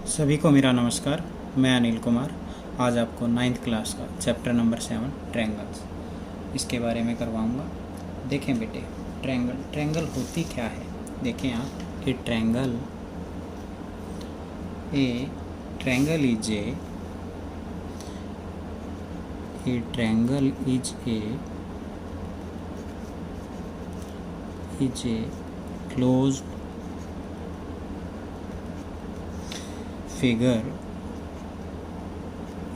सभी को मेरा नमस्कार। मैं अनिल कुमार आज आपको 9th क्लास का चैप्टर नंबर 7 ट्रायंगल्स इसके बारे में करवाऊंगा। देखें बेटे, ट्रायंगल होती क्या है। देखें आप, ए triangle is a closed figure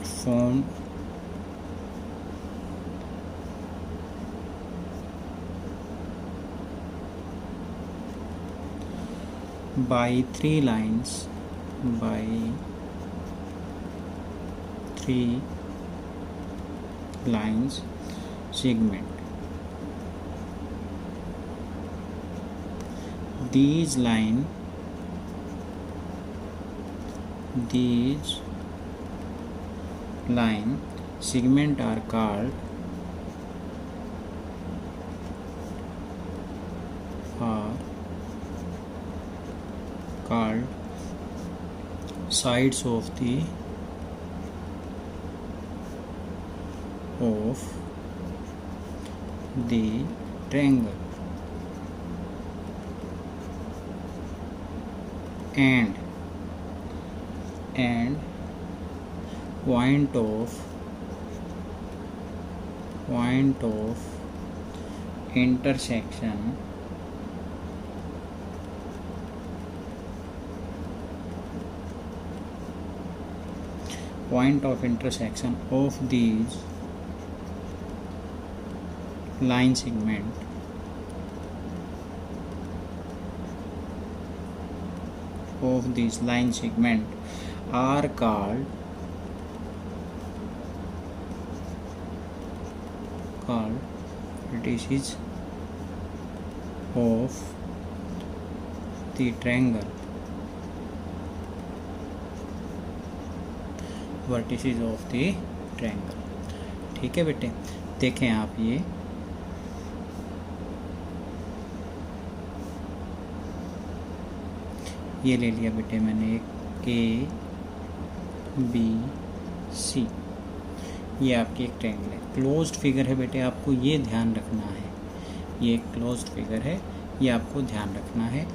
formed by three lines segment. These line segment are called sides of the triangle, and point of intersection of these line segment are called vertices of the triangle. ठीक है बेटे, देखें आप ये ले लिया बेटे मैंने एक A B C, ये आपकी एक ट्रायंगल है। क्लोज्ड फिगर है बेटे, आपको ये ध्यान रखना है, ये एक क्लोज्ड फिगर है, ये आपको ध्यान रखना है।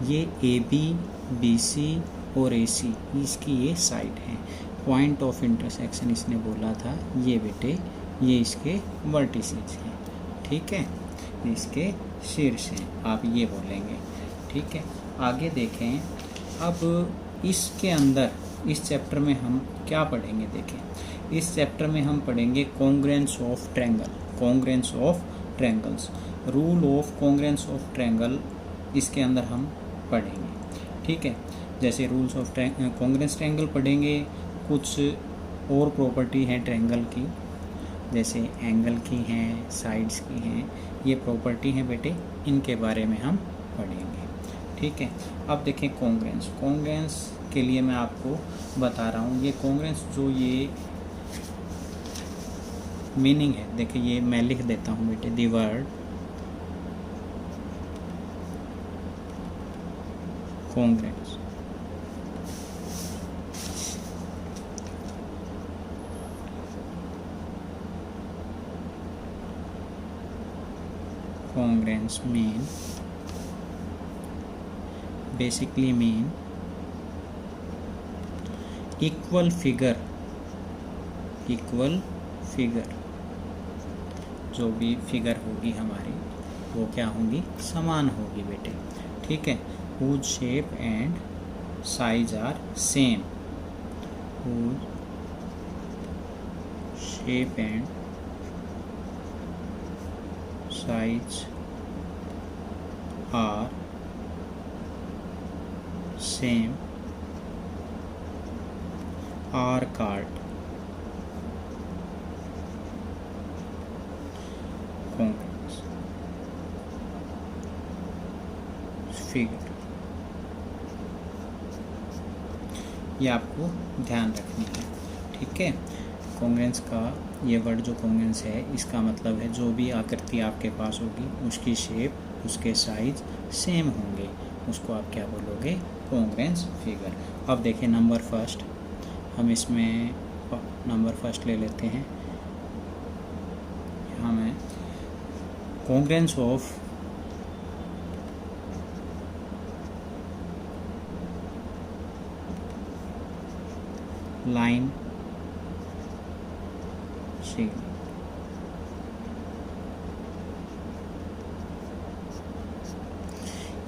ये AB BC और AC इसकी ये साइड है। पॉइंट ऑफ इंटरसेक्शन इसने बोला था, ये बेटे ये इसके वर्टिसेस हैं। ठीक है, इसके शीर्ष हैं, आप ये बोलेंगे। ठीक है, आगे देखें। अब इसके अंदर इस चैप्टर में हम क्या पढ़ेंगे। देखें, इस चैप्टर में हम पढ़ेंगे congruence of triangles, rule of congruence of triangle इसके अंदर हम पढ़ेंगे। ठीक है, जैसे रूल्स ऑफ कॉन्ग्रुएंस ट्रायंगल पढ़ेंगे, कुछ और प्रॉपर्टी हैं ट्रायंगल की, जैसे एंगल की हैं, साइड्स की हैं, ये प्रॉपर्टी हैं बेटे, इनके बारे में हम पढ़ेंगे। ठीक है, अब देखें कॉन्ग्रुएंस के लिए मैं आपको बता रहा हूँ। ये कॉन्ग्रुएंस जो ये मीनिंग है, देखिए ये मैं लिख देता हूँ बेटे, the word congruence basically mean equal figure, जो भी फिगर होगी हमारी वो क्या होगी, समान होगी बेटे। ठीक है, whose shape and size are same, whose shape and size are same are called congruous figure। ये आपको ध्यान रखनी है। ठीक है, कॉन्ग्रुएंस का ये वर्ड जो कॉन्ग्रुएंस है, इसका मतलब है जो भी आकृति आपके पास होगी उसकी शेप, उसके साइज सेम होंगे, उसको आप क्या बोलोगे, कॉन्ग्रेंस फिगर। अब देखिए नंबर फर्स्ट, हम इसमें नंबर फर्स्ट ले लेते हैं। यहाँ मैं कॉन्ग्रेंस ऑफ लाइन सेगमेंट,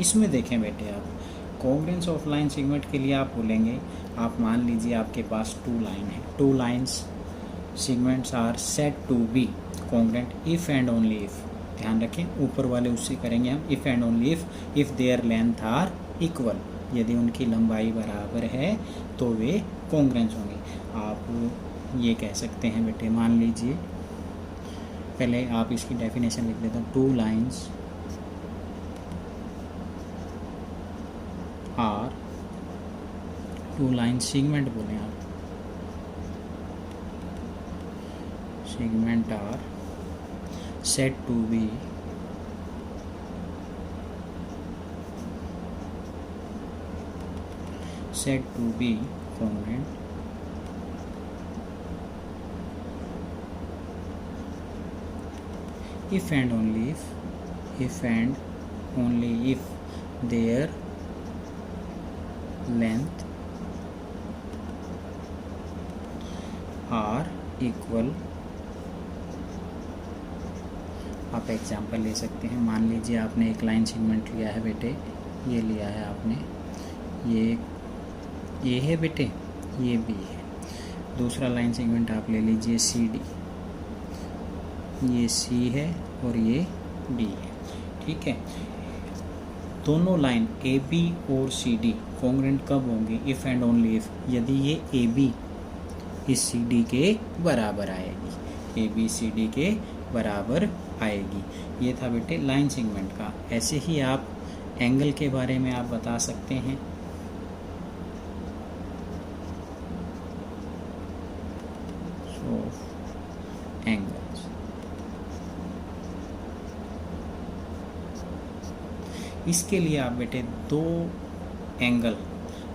इसमें देखें बेटे आप कॉन्ग्रेंस ऑफ लाइन सेगमेंट के लिए आप बोलेंगे, आप मान लीजिए आपके पास टू लाइन है, two lines segments are set to be congruent if and only if, ध्यान रखें ऊपर वाले उससे करेंगे हम, if and only if their length are equal, यदि उनकी लंबाई बराबर है तो वे कॉन्ग्रेंस होंगे। आप ये कह सकते हैं बेटे, मान लीजिए पहले आप इसकी डेफिनेशन लिख देता हूँ, two lines are, two line segment बोले आप, segment are set to be congruent if and only if their length are equal। आप एग्जांपल ले सकते हैं, मान लीजिए आपने एक लाइन सेगमेंट लिया है बेटे, ये लिया है आपने, ये है बेटे, ये भी है। दूसरा लाइन सेगमेंट आप ले लीजिए सी डी, ये सी है और ये डी है, ठीक है। दोनों लाइन ए बी और सी डी कॉन्ग्रेंट कब होंगे, इफ़ एंड ओनली इफ, यदि ये ए बी इस सी डी के बराबर आएगी, ए बी सी डी के बराबर आएगी। ये था बेटे लाइन सेगमेंट का। ऐसे ही आप एंगल के बारे में आप बता सकते हैं, एंगल्स, इसके लिए आप बेटे दो angle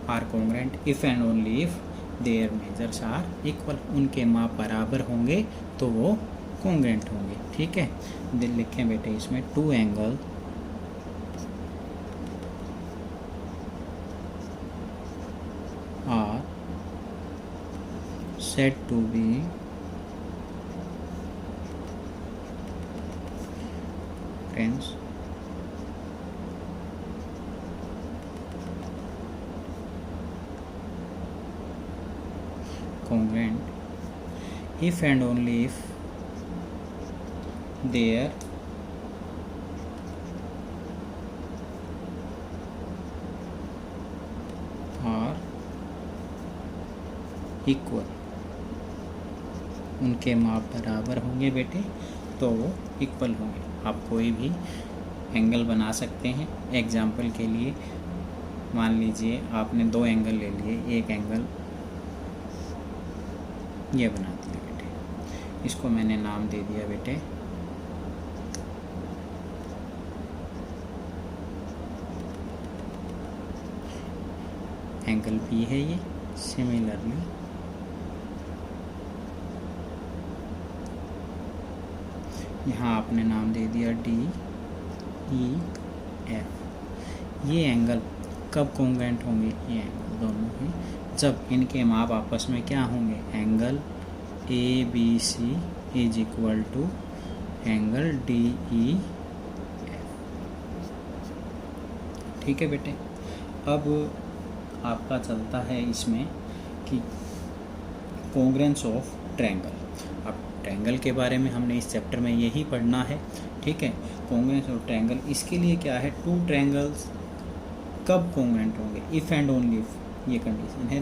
are congruent if and only if their measures are equal, उनके माप बराबर होंगे तो वो कॉन्ग्रेंट होंगे, ठीक है। दिल लिखें बेटे इसमें, two angle are set to be friends congruent if and only if their are equal, उनके माप बराबर होंगे बेटे तो वो इक्वल होंगे। आप कोई भी एंगल बना सकते हैं। एग्जाम्पल के लिए मान लीजिए आपने दो एंगल ले लिए, एक एंगल ये बना दिया बेटे, इसको मैंने नाम दे दिया बेटे एंगल बी है ये। सिमिलरली यहाँ आपने नाम दे दिया डी ई एफ। ये एंगल कब कॉन्ग्रेंट होंगे, ये एंगल दोनों ही जब इनके माप आपस में क्या होंगे, angle A B C is equal to angle D E F, ठीक है बेटे। अब आपका चलता है इसमें कि कॉन्ग्रेंस ऑफ ट्रायंगल। अब ट्रायंगल के बारे में हमने इस चैप्टर में यही पढ़ना है, ठीक है। कॉन्ग्रेंस ऑफ ट्रायंगल, इसके लिए क्या है, टू ट्रायंगल्स कब कॉन्ग्रेंट होंगे, इफ़ एंड ओनली इफ, ये कंडीशन है।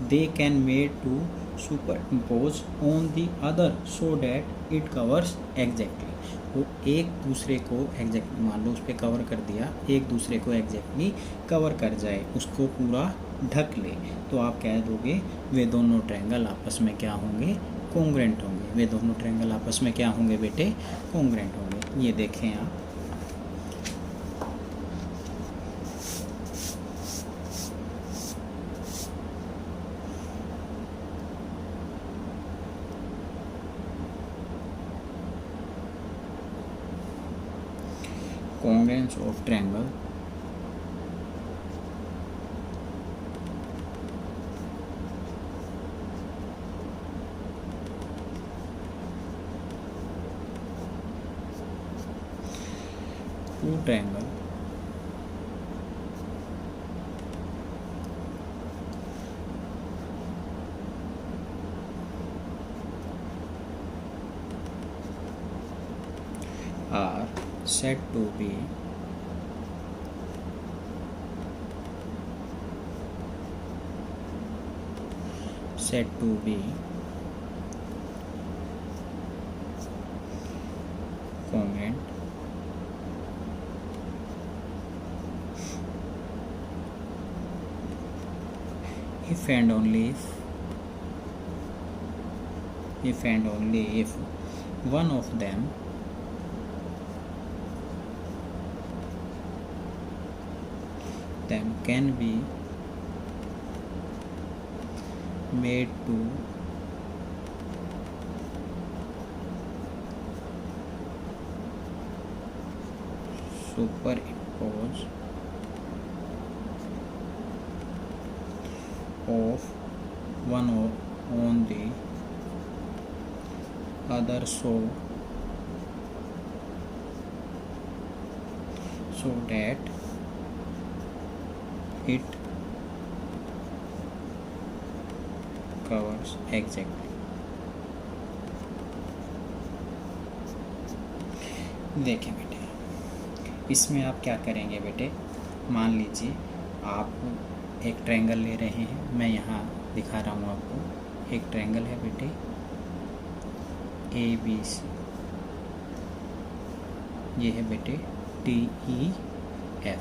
They can made to superimpose on the other so that it covers exactly, वो एक दूसरे को एग्जैक्टली, मान लो उस पर कवर कर दिया, एक दूसरे को एग्जैक्टली कवर कर जाए, उसको पूरा ढक ले, तो आप कह दोगे वे दोनों ट्रायंगल आपस में क्या होंगे, कॉन्ग्रेंट होंगे। वे दोनों ट्रायंगल आपस में क्या होंगे बेटे, कॉन्ग्रेंट होंगे। ये देखें आप, congruence of triangle two triangle are said to be congruent if and only if one of them can be made to superimpose of one on the other so that it covers exactly. देखें बेटे, इसमें आप क्या करेंगे बेटे, मान लीजिए आप एक ट्रायंगल ले रहे हैं, मैं यहाँ दिखा रहा हूँ आपको। एक ट्रायंगल है बेटे ABC, ये है बेटे DEF,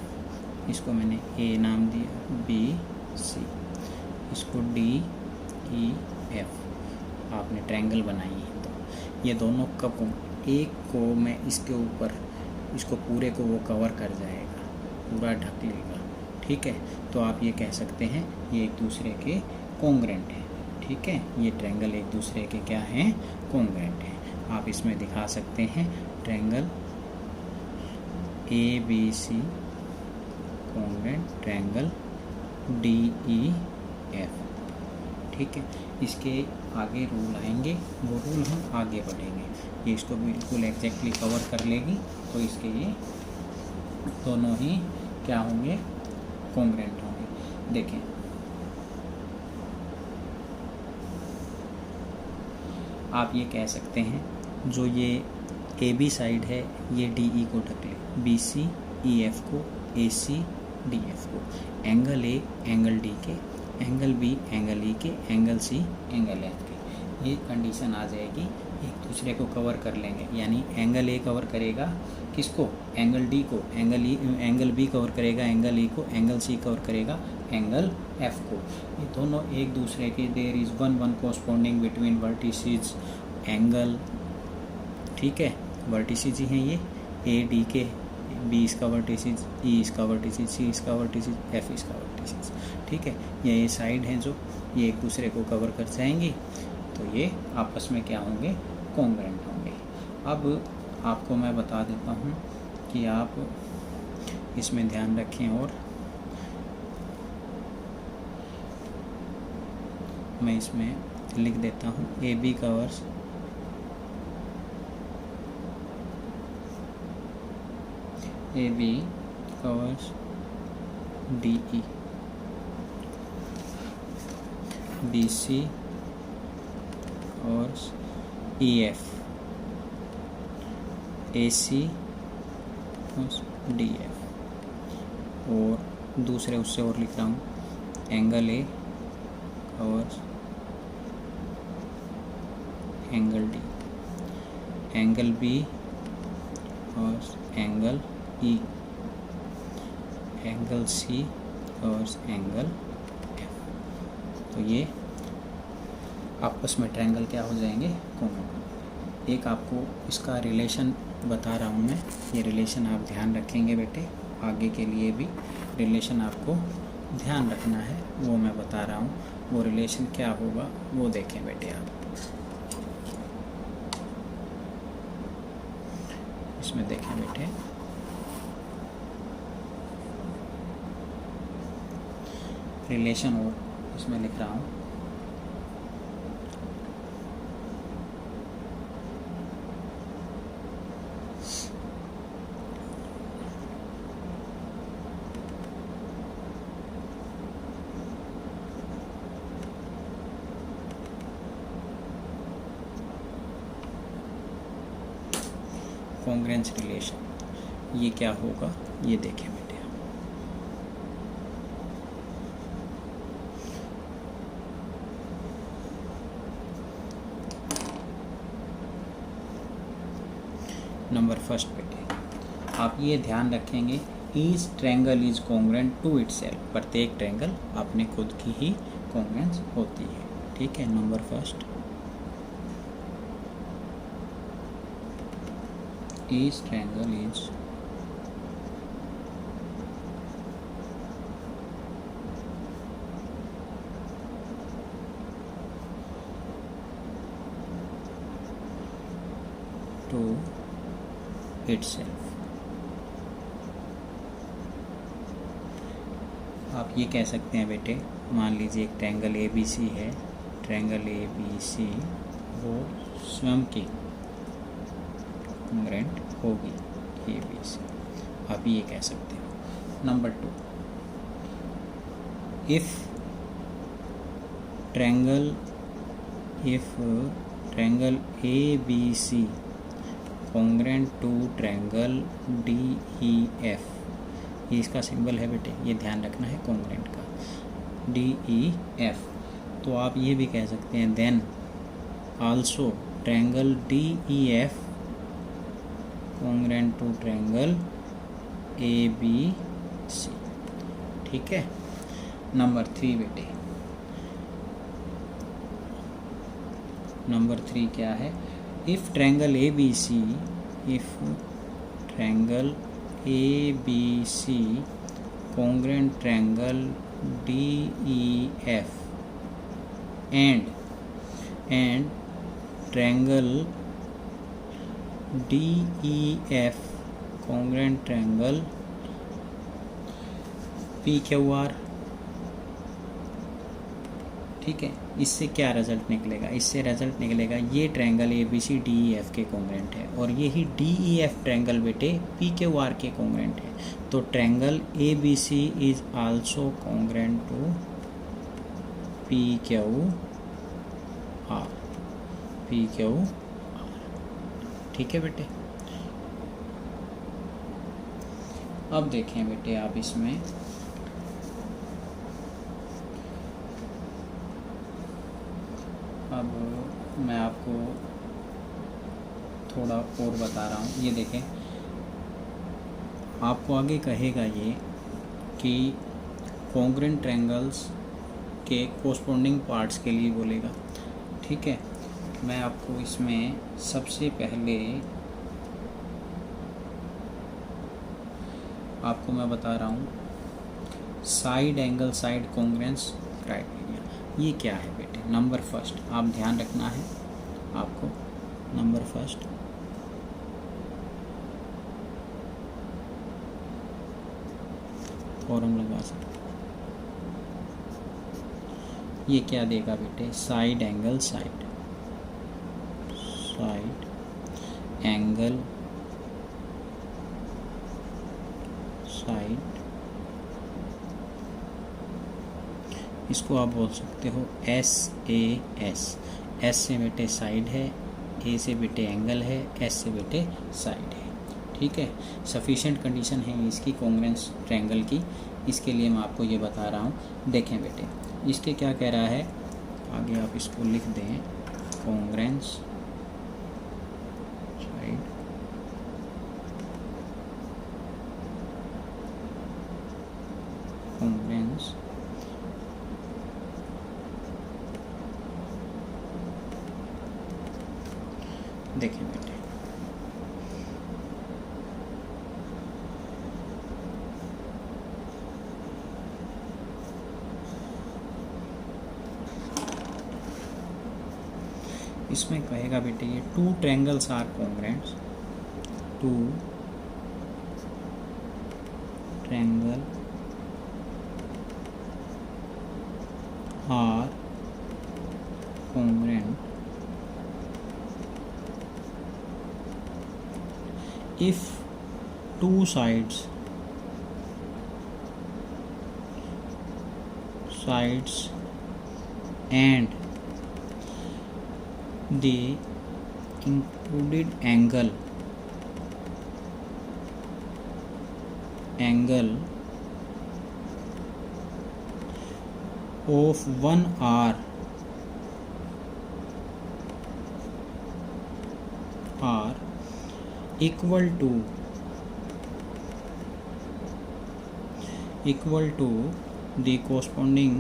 इसको मैंने A नाम दिया, BC, इसको DEF, आपने ट्रायंगल बनाई है। तो ये दोनों कब एक को मैं इसके ऊपर, इसको पूरे को वो कवर कर जाएगा, पूरा ढक लेगा, ठीक है। तो आप ये कह सकते हैं ये एक दूसरे के कॉन्ग्रुएंट है, ठीक है। ये ट्रायंगल एक दूसरे के क्या हैं, कॉन्ग्रुएंट है। आप इसमें दिखा सकते हैं triangle ABC congruent triangle DEF, ठीक है। इसके आगे रूल आएंगे, वो रूल हम आगे बढ़ेंगे। ये इसको बिल्कुल एग्जैक्टली कवर कर लेगी, तो इसके ये दोनों ही क्या होंगे, कॉन्ग्रुएंट होंगे। देखें आप ये कह सकते हैं जो ये AB साइड है ये DE को ढक ले, BC EF को, AC DF को, एंगल A एंगल D के, एंगल B एंगल E के, एंगल C एंगल F के, ये कंडीशन आ जाएगी, एक दूसरे को कवर कर लेंगे। यानी एंगल A कवर करेगा किसको, एंगल D को, एंगल B कवर करेगा एंगल E को, एंगल C कवर करेगा एंगल F को। ये दोनों एक दूसरे के, there is one corresponding between vertices angle, ठीक है। वर्टिसेस ही हैं ये, A D के, B इसका वर्टिसेस, E इसका वर्टिसेस, C इसका वर्टिसेस, F इसका वर्टिसेस, ठीक है। ये साइड हैं जो ये एक दूसरे को कवर कर जाएंगी, तो ये आपस में क्या होंगे, कॉन्ग्रुएंट होंगे। अब आपको मैं बता देता हूँ कि आप इसमें ध्यान रखें, और मैं इसमें लिख देता हूँ AB कवर्स DE, BC और EF, AC और DF, और दूसरे उससे और लिख रहा हूँ एंगल A और एंगल D, एंगल B और एंगल E, एंगल C और एंगल F। तो ये आपस में ट्रायंगल क्या हो जाएंगे, कॉन्ग्रुएंट। एक आपको इसका रिलेशन बता रहा हूँ मैं, ये रिलेशन आप ध्यान रखेंगे बेटे, आगे के लिए भी रिलेशन आपको ध्यान रखना है, वो मैं बता रहा हूँ। वो रिलेशन क्या होगा वो देखें बेटे आप। इसमें देखें बेटे, रिलेशन और इसमें लिख रहा हूँ। कॉन्ग्रेंस रिलेशन ये क्या होगा, ये देखें बेटे। नंबर फर्स्ट बेटे आप ये ध्यान रखेंगे, each triangle is congruent to itself. प्रत्येक ट्रायंगल अपने खुद की ही कॉन्ग्रेंस होती है। ठीक है, number first each triangle is to itself। आप ये कह सकते हैं बेटे, मान लीजिए एक ट्रायंगल ए बी सी है, ट्रायंगल ए बी सी वो स्वयं की कॉन्ग्रेंट होगी ए बी सी, आप ये कह सकते हो। Number two, if triangle A B C congruent to triangle D E F, ये इसका सिंबल है बेटे, ये ध्यान रखना है कॉन्ग्रेंट का, डी ई एफ, तो आप ये भी कह सकते हैं then also triangle D E F congruent to triangle A B C. ठीक है, नंबर थ्री बेटे, नंबर थ्री क्या है, if triangle A B C, if triangle A B C congruent triangle D E F and triangle D E F congruent triangle P Q R. ठीक है, इससे क्या result निकलेगा, इससे रिजल्ट निकलेगा ये triangle A B C D E F के congruent है और यही डी ई एफ ट्रायंगल बेटे पी क्यू आर के कॉन्ग्रेंट है, तो triangle A B C is also congruent to P Q R, P Q R. ठीक है बेटे, अब देखें बेटे आप इसमें अब मैं आपको थोड़ा और बता रहा हूँ। ये देखें, आपको आगे कहेगा ये कि कॉन्ग्रेंट ट्रायंगल्स के कोरस्पॉन्डिंग पार्ट्स के लिए बोलेगा। ठीक है, मैं आपको इसमें सबसे पहले आपको मैं बता रहा हूँ side angle side congruence criteria. ये क्या है बेटे, नंबर फर्स्ट आप ध्यान रखना है आपको, नंबर फर्स्ट फॉर्म लगा सकते, ये क्या देगा बेटे, side angle side, side angle side, इसको आप बोल सकते हो एस ए एस। एस से बेटे साइड है, ए से बेटे एंगल है, एस से बेटे साइड है। ठीक है, सफिशिएंट कंडीशन है इसकी कॉन्ग्रेंस ट्रायंगल की, इसके लिए मैं आपको ये बता रहा हूँ। देखें बेटे, इसके क्या कह रहा है, आगे आप इसको लिख दें, कॉन्ग्रेंस साइड कॉन्ग्रेंस देखें बेटे, इसमें कहेगा बेटे ये two triangles are congruent, two triangle are congruent if two sides and the included angle of 1 hour are equal to the corresponding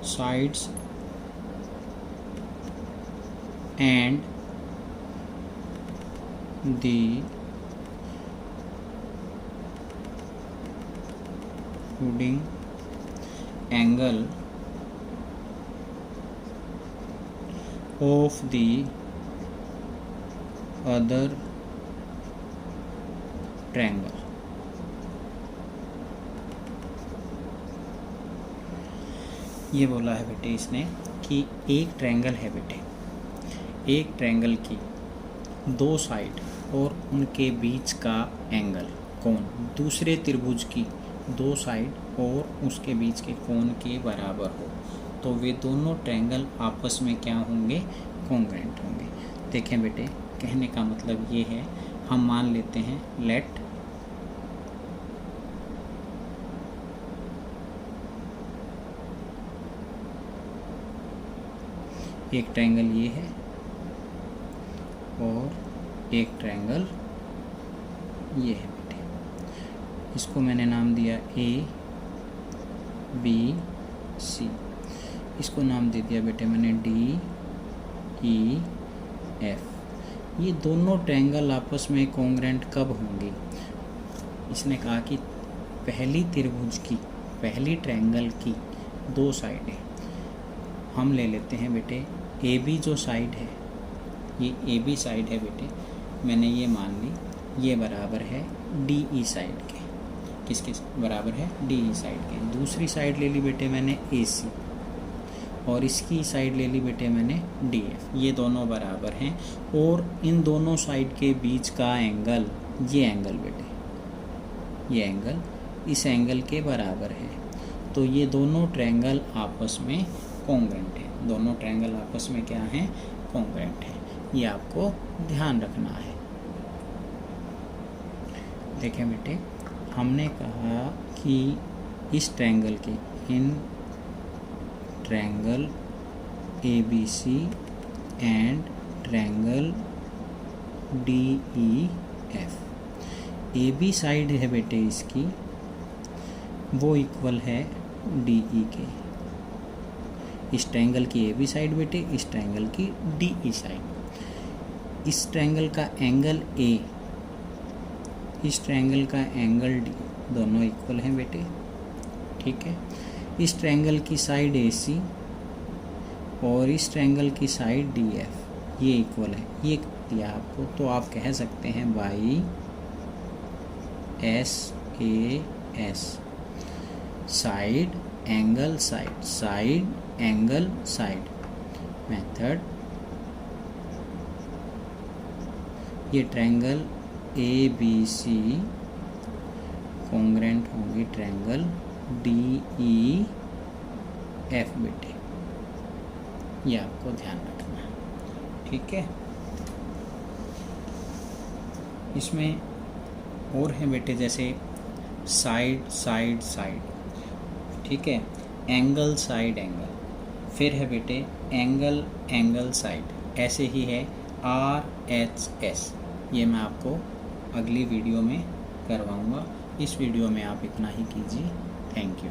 sides and the including angle of the other triangle। ये बोला है बेटे इसने कि एक triangle है बेटे, एक ट्रायंगल की दो साइड और उनके बीच का एंगल कोण दूसरे त्रिभुज की दो साइड और उसके बीच के कोण के बराबर हो तो वे दोनों ट्रायंगल आपस में क्या होंगे, कॉन्ग्रुएंट होंगे। देखें बेटे, कहने का मतलब ये है, हम मान लेते हैं लेट एक ट्रायंगल ये है और एक ट्रायंगल ये है बेटे। इसको मैंने नाम दिया A B C, इसको नाम दे दिया बेटे मैंने D E F। ये दोनों ट्रायंगल आपस में कॉन्ग्रुएंट कब होंगे? इसने कहा कि पहली त्रिभुज की, पहली ट्रायंगल की दो साइडें हम ले लेते हैं बेटे। ए बी जो साइड है, ये ए बी साइड है बेटे, मैंने ये मान ली, ये बराबर है डी ई साइड के। किसके बराबर है? डी ई साइड के। दूसरी साइड ले ली बेटे मैंने ए सी और इसकी साइड ले ली बेटे मैंने डी एफ। ये दोनों बराबर हैं और इन दोनों साइड के बीच का एंगल, ये एंगल बेटे, ये एंगल इस एंगल के बराबर है। तो ये दोनों ट्रायंगल आपस में कॉन्ग्रुएंट है। दोनों ट्रायंगल आपस में क्या हैं? कॉन्ग्रुएंट है। ये आपको ध्यान रखना है। देखें बेटे, हमने कहा कि इस ट्रायंगल के, in triangle ABC and triangle DEF, AB side है बेटे इसकी, वो इक्वल है DE के। इस ट्रायंगल की AB साइड बेटे, इस ट्रायंगल की DE साइड। इस ट्रायंगल का एंगल A, इस ट्रायंगल का एंगल D, दोनों इक्वल हैं बेटे, ठीक है। इस ट्रायंगल की साइड AC और इस ट्रायंगल की साइड DF, ये इक्वल है। ये दिया आपको, तो आप कह सकते हैं by SAS, side angle side, side angle side method. ये ट्रायंगल ABC कॉन्ग्रुएंट होंगी ट्रायंगल DEF बेटे, ये आपको ध्यान रखना है, ठीक है। इसमें और है बेटे जैसे साइड साइड साइड, ठीक है, एंगल साइड एंगल, फिर है बेटे एंगल एंगल साइड, ऐसे ही है RHS। ये मैं आपको अगली वीडियो में करवाऊंगा। इस वीडियो में आप इतना ही कीजिए। Thank you.